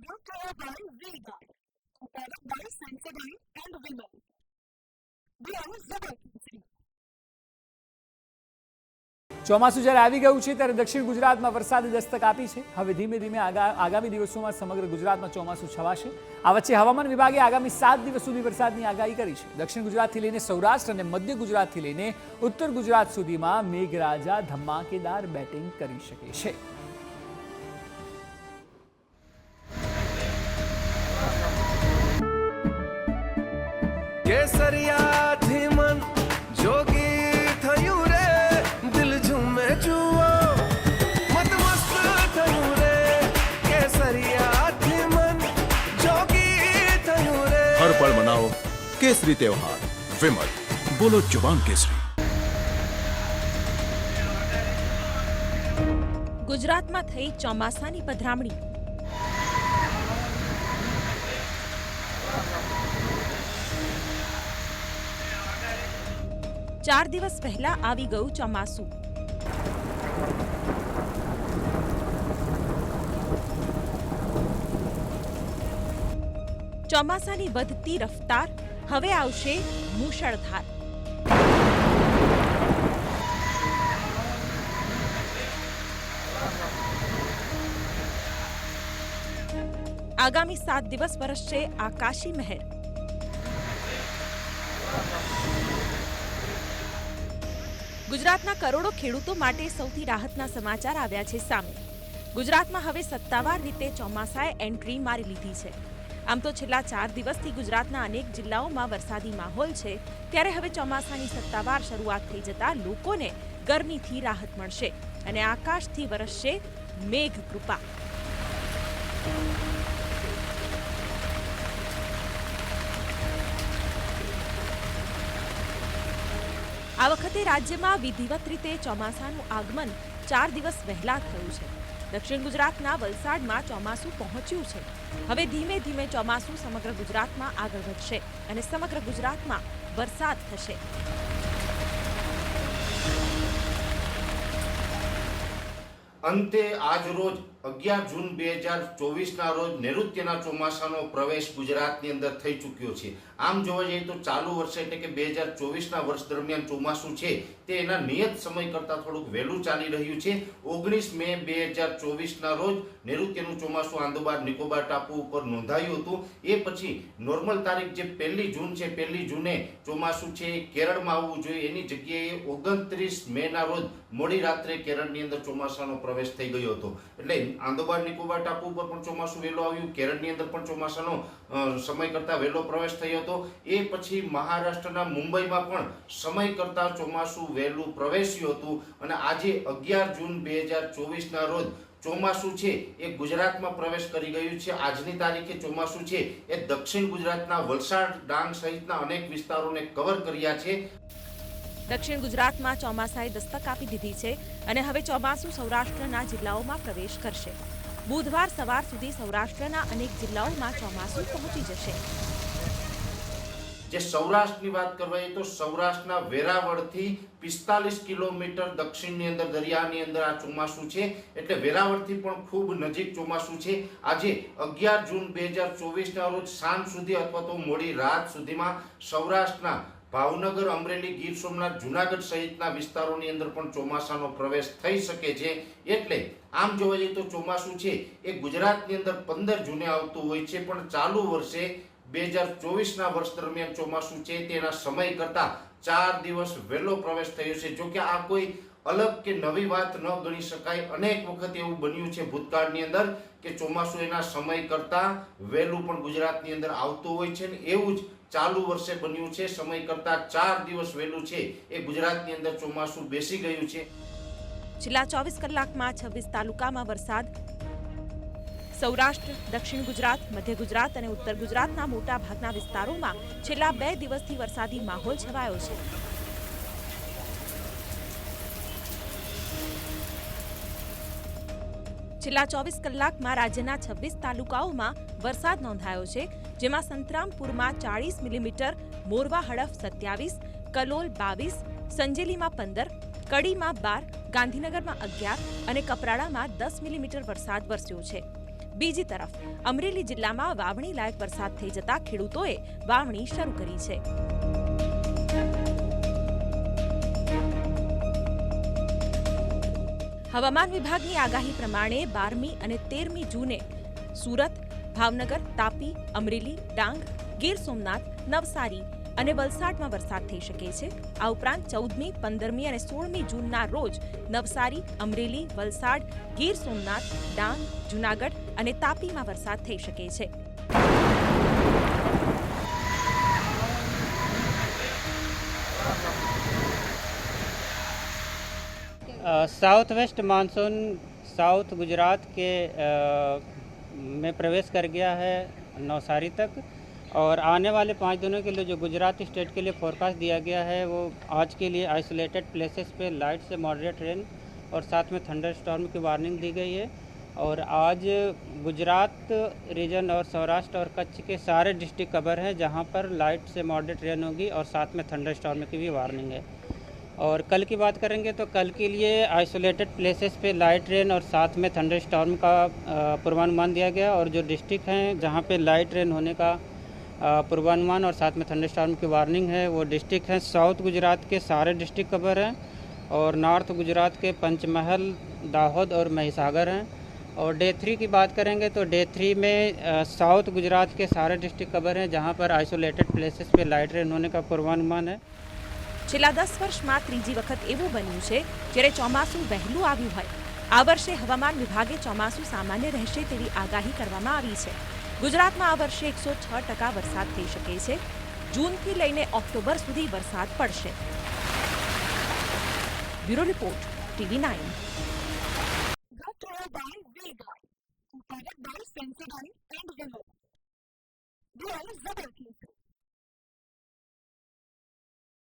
brought to you by V-Guard, a product by Sensodyne and Vimal. We are Zubal. ચોમાસું જ્યારે આવી ગયું છે ત્યારે દક્ષિણ ગુજરાતમાં વરસાદે દસ્તક આપી છે. હવે ધીમે ધીમે આગામી દિવસોમાં સમગ્ર ગુજરાતમાં ચોમાસું છવાશે. આ વચ્ચે હવામાન વિભાગે આગામી 7 દિવસ સુધી વરસાદની આગાહી કરી છે. દક્ષિણ ગુજરાતથી લઈને સૌરાષ્ટ્ર અને મધ્ય ગુજરાતથી લઈને ઉત્તર ગુજરાત સુધીમાં મેઘરાજા ધમાકેદાર બેટિંગ કરી શકે છે. કેસરિયાથી મન જોગી થયું રે, દિલ ઝૂમે જુઓ મત મસ્ત થયું રે. કેસરિયાથી મન જોગી થયું રે. હર પળ મનાવો કેસરી त्योहार. વિમલ, બોલો જુબાન કેસરી. ગુજરાતમાં થઈ ચોમાસાની પધરામણી. ચાર દિવસ પહેલા આવી ગયું ચોમાસું. ચોમાસાની વધતી રફતાર, હવે આવશે મુશળધાર. આગામી 7 દિવસ વરસશે આકાશી મહેર. ગુજરાતના કરોડો ખેડૂતો માટે સૌથી રાહતના સમાચાર આવ્યા છે સામે. ગુજરાતમાં હવે સત્તાવાર રીતે ચોમાસાએ એન્ટ્રી મારી લીધી છે. આમ તો છેલ્લા 4 દિવસથી ગુજરાતના અનેક જિલ્લાઓમાં વરસાદી માહોલ છે, ત્યારે હવે ચોમાસાની સત્તાવાર શરૂઆત થઈ જતા લોકોને ગરમીથી રાહત મળશે અને આકાશથી વરસશે મેઘ કૃપા. આ વખતે રાજ્યમાં વિધિવત રીતે ચોમાસાનું આગમન 4 દિવસ વહેલા થયું છે. દક્ષિણ ગુજરાતના વલસાડમાં ચોમાસું પહોંચ્યું છે. હવે ધીમે ધીમે ચોમાસું સમગ્ર ગુજરાતમાં આગળ વધશે અને સમગ્ર ગુજરાતમાં વરસાદ થશે. અંતે આજ રોજ 11 જૂન 2024ના રોજ નૈઋત્યના ચોમાસાનો પ્રવેશ ગુજરાતની અંદર થઈ ચૂક્યો છે. આમ જોવા જઈએ તો ચાલુ વર્ષે એટલે કે 2024ના વર્ષ દરમિયાન ચોમાસું છે તે એના નિયત સમય કરતાં થોડુંક વહેલું ચાલી રહ્યું છે. 19 મે 2024ના રોજ નૈઋત્યનું ચોમાસું આંદોબાર નિકોબાર ટાપુ ઉપર નોંધાયું હતું. એ પછી નોર્મલ તારીખ જે 1 જૂન છે, 1 જૂને ચોમાસું છે કેરળમાં આવવું જોઈએ, એની જગ્યાએ 29 મેના રોજ મોડી રાત્રે કેરળની અંદર ચોમાસાનો પ્રવેશ થઈ ગયો હતો. એટલે આંદોબાર નિકોબાર ટાપુ ઉપર પણ ચોમાસું વહેલું આવ્યું, કેરળની અંદર પણ ચોમાસાનો સમય કરતાં વહેલો પ્રવેશ થયો હતો. એ પછી મહારાષ્ટ્રના મુંબઈમાં પણ સમય કરતાં ચોમાસું વહેલું પ્રવેશ્યું હતું અને આજે 11 જૂન 2024ના રોજ ચોમાસું છે એ ગુજરાતમાં પ્રવેશ કરી ગયું છે. આજની તારીખે ચોમાસું છે એ દક્ષિણ ગુજરાતના વલસાડ, ડાંગ સહિતના અનેક વિસ્તારોને કવર કર્યા છે. દક્ષિણ ગુજરાતમાં ચોમાસાએ દસ્તક આપી દીધી છે અને હવે ચોમાસું સૌરાષ્ટ્રના જિલ્લાઓમાં પ્રવેશ કરશે. બુધવાર સવાર સુધી સૌરાષ્ટ્રના અનેક જિલ્લાઓમાં ચોમાસું પહોંચી જશે. જે સૌરાષ્ટ્રની વાત કરવાય તો સૌરાષ્ટ્રના વેરાવળથી 45 કિલોમીટર દક્ષિણની અંદર દરિયાની અંદર આ ચોમાસું છે. એટલે વેરાવળથી પણ ખૂબ નજીક ચોમાસું છે. આજે 11 જૂન 2024ના રોજ સાંજ સુધી અથવા તો મોડી રાત સુધીમાં સૌરાષ્ટ્રના ભાવનગર, અમરેલી, ગીર સોમનાથ, જુનાગઢ સહિતના વિસ્તારોની અંદર પણ ચોમાસાનો પ્રવેશ થઈ શકે છે. એટલે આમ જોવા જઈએ તો ચોમાસું છે એ ગુજરાતની અંદર 15 જૂને આવતું હોય છે, પણ ચાલુ વર્ષે 2024ના વર્ષ દરમિયાન ચોમાસું છે તેના સમય કરતાં 4 દિવસ વહેલો પ્રવેશ થયો છે. જો કે આ કોઈ અલગ કે નવી વાત ન ગણી શકાય. અનેક વખત એવું બન્યું છે ભૂતકાળની અંદર કે ચોમાસું એના સમય કરતાં વહેલું પણ ગુજરાતની અંદર આવતું હોય છે ને એવું જ ચાલુ વર્ષે બન્યું છે. સમય કરતાં 4 દિવસ વહેલું છે એ ગુજરાતની અંદર ચોમાસું બેસી ગયું છે. છેલ્લા 24 કલાકમાં 26 તાલુકામાં વરસાદ. સૌરાષ્ટ્ર, દક્ષિણ ગુજરાત, મધ્ય ગુજરાત અને ઉત્તર ગુજરાતના મોટા ભાગના વિસ્તારોમાં છેલ્લા 2 દિવસથી વરસાદી માહોલ છવાયો છે. છેલ્લા 24 કલાકમાં રાજ્યના 26 તાલુકાઓમાં વરસાદ નોંધાયો છે, જેમાં સંતરામપુરમાં 40 મિલીમીટર, મોરવા હડફ 27, કલોલ 22, સંજેલીમાં 15, કડીમાં 12, ગાંધીનગરમાં 11 અને કપરાડામાં 10 મિલીમીટર વરસાદ વરસ્યો છે. બીજી તરફ અમરેલી જિલ્લામાં વાવણી લાયક વરસાદ થઈ જતા ખેડૂતોએ વાવણી શરૂ કરી છે. હવામાન વિભાગની આગાહી પ્રમાણે 12મી અને 13મી જૂને સુરત, ભાવનગર, તાપી, અમરેલી, ડાંગ, ગીર સોમનાથ, નવસારી અને વલસાડમાં વરસાદ થઈ શકે છે. આ ઉપરાંત 14મી, 15મી અને 16મી જૂનના રોજ નવસારી, અમરેલી, વલસાડ, ગીર સોમનાથ, ડાંગ, જૂનાગઢ અને તાપીમાં વરસાદ થઈ શકે છે. South west monsoon south Gujarat के में प्रवेश कर गया है नवसारी तक और आने वाले 5 दिनों के लिए जो गुजरात स्टेट के लिए फोरकास्ट दिया गया है वो आज के लिए आइसोलेटेड प्लेसेस पे लाइट से मॉडरेट रेन और साथ में थंडर स्टॉर्म की वार्निंग दी गई है. और आज गुजरात रीजन और सौराष्ट्र और कच्छ के सारे डिस्ट्रिक्ट कवर हैं जहाँ पर लाइट से मॉडरेट रेन होगी और साथ में थंडर स्टॉर्म की भी वार्निंग है. और कल की बात करेंगे तो कल के लिए आइसोलेटेड प्लेसेस पे लाइट रेन और साथ में थंडर स्टॉर्म का पूर्वानुमान दिया गया. और जो डिस्ट्रिक्ट हैं जहाँ पे लाइट रेन होने का पूर्वानुमान और साथ में थंडर स्टॉर्म की वार्निंग है वो डिस्ट्रिक्ट हैं साउथ गुजरात के सारे डिस्ट्रिक्ट कवर हैं और नॉर्थ गुजरात के पंचमहल, दाहोद और महिसागर हैं. और डे 3 की बात करेंगे तो डे 3 में साउथ गुजरात के सारे डिस्ट्रिक्ट कवर हैं जहाँ पर आइसोलेटेड प्लेसेस पे लाइट रेन होने का पूर्वानुमान है. છેલ્લા 10 વર્ષમાં ત્રીજી વખત એવું બન્યું છે જ્યારે ચોમાસું વહેલું આવ્યું હોય. આ વર્ષે હવામાન વિભાગે ચોમાસું સામાન્ય રહેશે તેવી આગાહી કરવામાં આવી છે. ગુજરાતમાં આ વર્ષે 106% વરસાદ થઈ શકે છે. જૂનથી લઈને ઓક્ટોબર સુધી વરસાદ પડશે. Bureau report TV9. Brought to you by Vega, supported by Sensodyne and Vimal. We are Zabarkey.